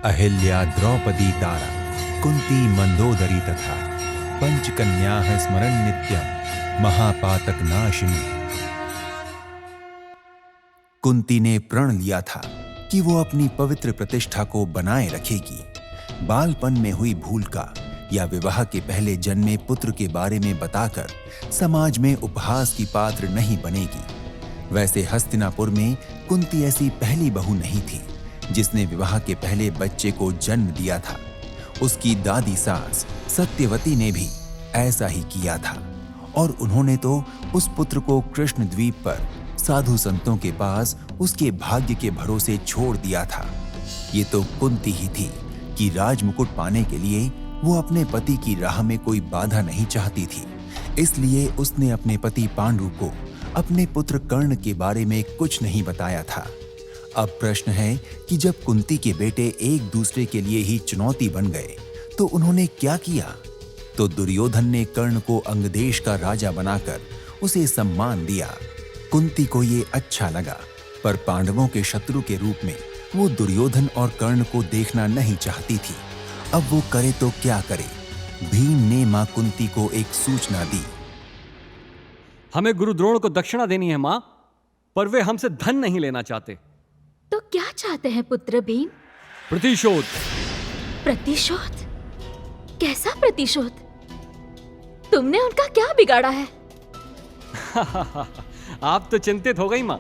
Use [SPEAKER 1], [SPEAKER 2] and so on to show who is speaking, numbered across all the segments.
[SPEAKER 1] अहिल्या द्रौपदी तारा कुंती मंदोदरी तथा पंचकन्याः स्मरन् नित्यं महापातक नाशिनी। कुंती ने प्रण लिया था कि वो अपनी पवित्र प्रतिष्ठा को बनाए रखेगी, बालपन में हुई भूल का या विवाह के पहले जन्मे पुत्र के बारे में बताकर समाज में उपहास की पात्र नहीं बनेगी। वैसे हस्तिनापुर में कुंती ऐसी पहली बहू नहीं थी जिसने विवाह के पहले बच्चे को जन्म दिया था। उसकी दादी सास सत्यवती ने भी ऐसा ही किया था और उन्होंने तो उस पुत्र को कृष्ण द्वीप पर साधु संतों के पास उसके भाग्य के भरोसे छोड़ दिया था। ये तो कुंती ही थी कि राजमुकुट पाने के लिए वो अपने पति की राह में कोई बाधा नहीं चाहती थी, इसलिए उसने अपने पति पांडु को अपने पुत्र कर्ण के बारे में कुछ नहीं बताया था। अब प्रश्न है कि जब कुंती के बेटे एक दूसरे के लिए ही चुनौती बन गए तो उन्होंने क्या किया? तो दुर्योधन ने कर्ण को अंगदेश का राजा बनाकर उसे सम्मान दिया। कुंती को ये अच्छा लगा, पर पांडवों के शत्रु के रूप में वो दुर्योधन और कर्ण को देखना नहीं चाहती थी। अब वो करे तो क्या करे? भीम ने मां कुंती को एक सूचना दी।
[SPEAKER 2] हमें गुरु द्रोण को दक्षिणा देनी है मां, पर वे हमसे धन नहीं लेना चाहते।
[SPEAKER 3] तो क्या चाहते हैं पुत्र भीम?
[SPEAKER 2] प्रतिशोध।
[SPEAKER 3] प्रतिशोध? कैसा प्रतिशोध? तुमने उनका क्या बिगाड़ा है?
[SPEAKER 2] आप तो चिंतित हो गई मां।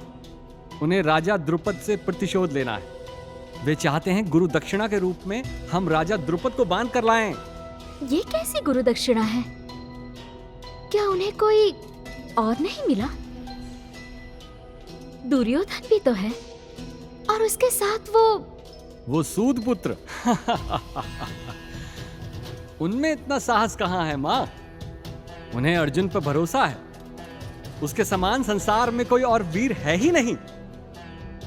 [SPEAKER 2] उन्हें राजा द्रुपद से प्रतिशोध लेना है। वे चाहते हैं गुरु दक्षिणा के रूप में हम राजा द्रुपद को बांध कर लाएं।
[SPEAKER 3] ये कैसी गुरु दक्षिणा है? क्या उन्हें कोई और नहीं मिला? दुर्योधन भी तो है और उसके साथ वो
[SPEAKER 2] सूद पुत्र। उनमें इतना साहस कहां है मां? उन्हें अर्जुन पर भरोसा है। उसके समान संसार में कोई और वीर है ही नहीं।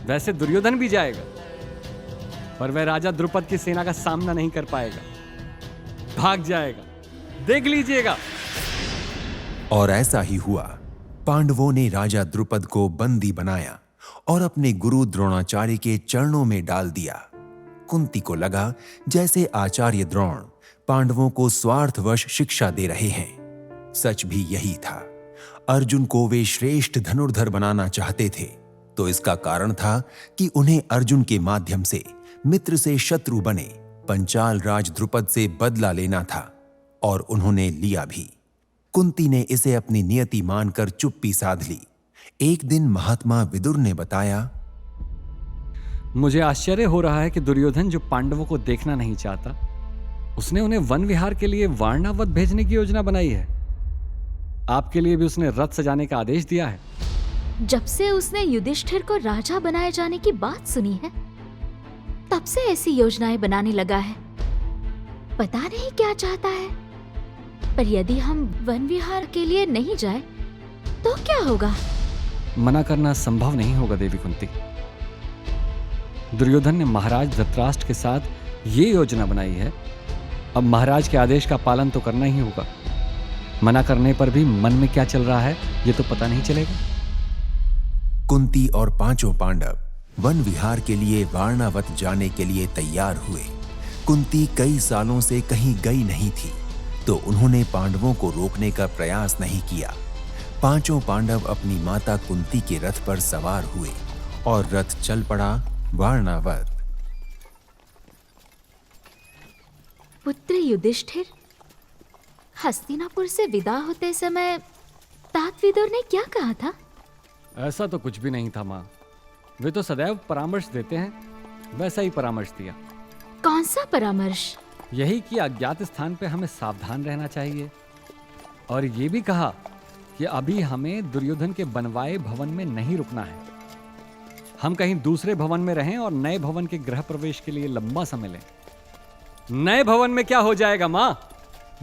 [SPEAKER 2] वैसे दुर्योधन भी जाएगा, पर वह राजा द्रुपद की सेना का सामना नहीं कर पाएगा, भाग जाएगा। देख लीजिएगा।
[SPEAKER 1] और ऐसा ही हुआ। पांडवों ने राजा द्रुपद को बंदी बनाया और अपने गुरु द्रोणाचार्य के चरणों में डाल दिया। कुंती को लगा जैसे आचार्य द्रोण पांडवों को स्वार्थवश शिक्षा दे रहे हैं। सच भी यही था। अर्जुन को वे श्रेष्ठ धनुर्धर बनाना चाहते थे, तो इसका कारण था कि उन्हें अर्जुन के माध्यम से मित्र से शत्रु बने पंचाल राज द्रुपद से बदला लेना था, और उन्होंने लिया भी। कुंती ने इसे अपनी नियति मानकर चुप्पी साध ली। एक दिन महात्मा विदुर ने बताया,
[SPEAKER 2] मुझे आश्चर्य हो रहा है कि दुर्योधन जो पांडवों को देखना नहीं चाहता, उसने उन्हें वन विहार के लिए वारणावत भेजने की योजना बनाई है। आपके लिए भी उसने रथ सजाने का आदेश दिया है।
[SPEAKER 3] जब से उसने युधिष्ठिर को राजा बनाए जाने की बात सुनी है, तब से ऐसी योजनाएं बनाने लगा है। पता नहीं क्या चाहता है, पर यदि हम वन विहार के लिए नहीं जाए तो क्या होगा?
[SPEAKER 2] मना करना संभव नहीं होगा देवी कुंती। दुर्योधन ने महाराज धृतराष्ट्र के साथ ये योजना बनाई है। अब महाराज के आदेश का पालन तो करना ही होगा। मना करने पर भी मन में क्या चल रहा है ये तो पता नहीं चलेगा।
[SPEAKER 1] कुंती और पांचों पांडव वन विहार के लिए वारणावत जाने के लिए तैयार हुए। कुंती कई सालों से कहीं गई नहीं थी, तो उन्होंने पांडवों को रोकने का प्रयास नहीं किया। पांचों पांडव अपनी माता कुंती के रथ पर सवार हुए और रथ चल पड़ा वारणावत।
[SPEAKER 3] पुत्र युधिष्ठिर, हस्तिनापुर से विदा होते समय तात विदुर ने क्या कहा था?
[SPEAKER 2] ऐसा तो कुछ भी नहीं था मां। वे तो सदैव परामर्श देते हैं, वैसा ही परामर्श दिया।
[SPEAKER 3] कौन सा परामर्श?
[SPEAKER 2] यही कि अज्ञात स्थान पे हमें सावधान रहना चाहिए, और ये भी कहा कि अभी हमें दुर्योधन के बनवाए भवन में नहीं रुकना है। हम कहीं दूसरे भवन में रहें और नए भवन के गृह प्रवेश के लिए लंबा समय लें। नए भवन में क्या हो जाएगा मां?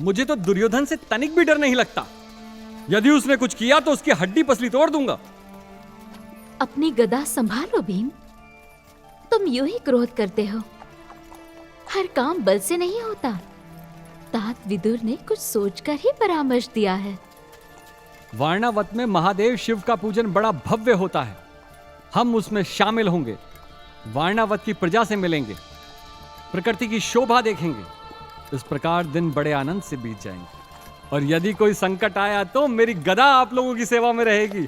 [SPEAKER 2] मुझे तो दुर्योधन से तनिक भी डर नहीं लगता। यदि उसने कुछ किया तो उसकी हड्डी पसली तोड़ दूंगा।
[SPEAKER 3] अपनी गदा संभालो भीम। तुम यूं ही क्रोध करते हो। हर काम बल से नहीं होता। तात विदुर ने कुछ सोचकर ही परामर्श दिया है।
[SPEAKER 2] वारणावत में महादेव शिव का पूजन बड़ा भव्य होता है। हम उसमें शामिल होंगे, वारणावत की प्रजा से मिलेंगे। प्रकृति की शोभा देखेंगे। इस प्रकार दिन बड़े आनंद से बीत जाएंगे। और यदि कोई संकट आया तो मेरी गदा आप लोगों की सेवा में रहेगी।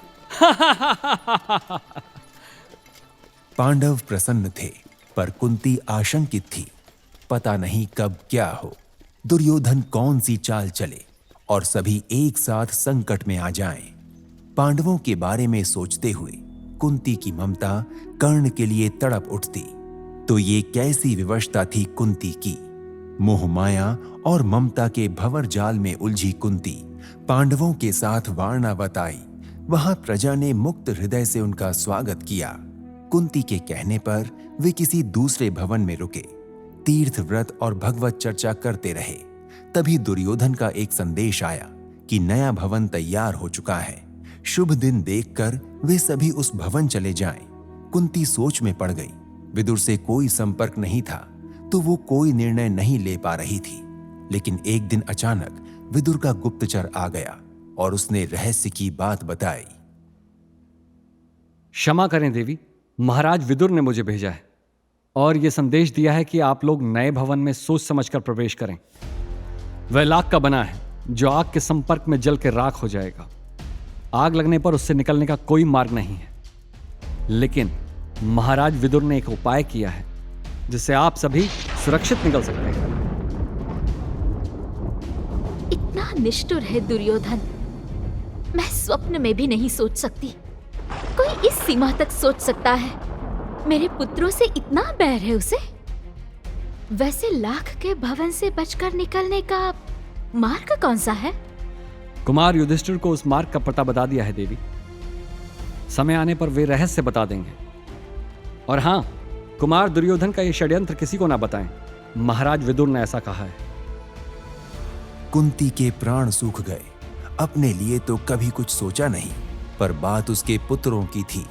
[SPEAKER 1] पांडव प्रसन्न थे, पर कुंती आशंकित थी। पता नहीं कब क्या हो, दुर्योधन कौन सी चाल चले और सभी एक साथ संकट में आ जाएं। पांडवों के बारे में सोचते हुए कुंती की ममता कर्ण के लिए तड़प उठती। तो ये कैसी विवशता थी कुंती की। मोह माया और ममता के भंवर जाल में उलझी कुंती पांडवों के साथ वारणावत आई। वहां प्रजा ने मुक्त हृदय से उनका स्वागत किया। कुंती के कहने पर वे किसी दूसरे भवन में रुके, तीर्थ व्रत और भगवत चर्चा करते रहे। तभी दुर्योधन का एक संदेश आया कि नया भवन तैयार हो चुका है। शुभ दिन देखकर वे सभी उस भवन चले जाएं। कुंती सोच में पड़ गई। विदुर से कोई संपर्क नहीं था तो वो कोई निर्णय नहीं ले पा रही थी। लेकिन एक दिन अचानक विदुर का गुप्तचर आ गया और उसने रहस्य की बात बताई।
[SPEAKER 2] क्षमा करें देवी, महाराज विदुर ने मुझे भेजा है और यह संदेश दिया है कि आप लोग नए भवन में सोच समझकर प्रवेश करें। वह लाख का बना है जो आग के संपर्क में जल के राख हो जाएगा। आग लगने पर उससे निकलने का कोई मार्ग नहीं है। लेकिन महाराज विदुर ने एक उपाय किया है जिससे आप सभी सुरक्षित निकल सकते हैं।
[SPEAKER 3] इतना निष्ठुर है दुर्योधन, मैं स्वप्न में भी नहीं सोच सकती कोई इस सीमा तक सोच सकता है। मेरे पुत्रों से इतना बैर है उसे। वैसे लाख के भवन से बचकर निकलने का मार्ग कौन सा है?
[SPEAKER 2] कुमार युधिष्ठिर को उस मार्ग का पता बता दिया है देवी। समय आने पर वे रहस्य बता देंगे। और हां, कुमार दुर्योधन का यह षड्यंत्र किसी को ना बताएं। महाराज विदुर ने ऐसा कहा है।
[SPEAKER 1] कुंती के प्राण सूख गए। अपने लिए तो कभी कुछ सोचा नहीं, पर बात उसके पुत्रों की थी।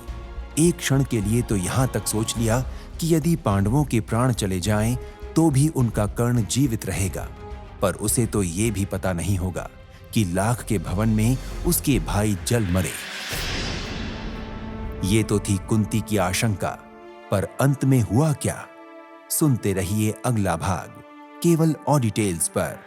[SPEAKER 1] एक क्षण के लिए तो यहां तक सोच लिया कि यदि पांडवों के प्राण चले जाएं तो भी उनका कर्ण जीवित रहेगा। पर उसे तो ये भी पता नहीं होगा कि लाख के भवन में उसके भाई जल मरे। ये तो थी कुंती की आशंका, पर अंत में हुआ क्या? सुनते रहिए अगला भाग केवल ऑडिटेल्स पर।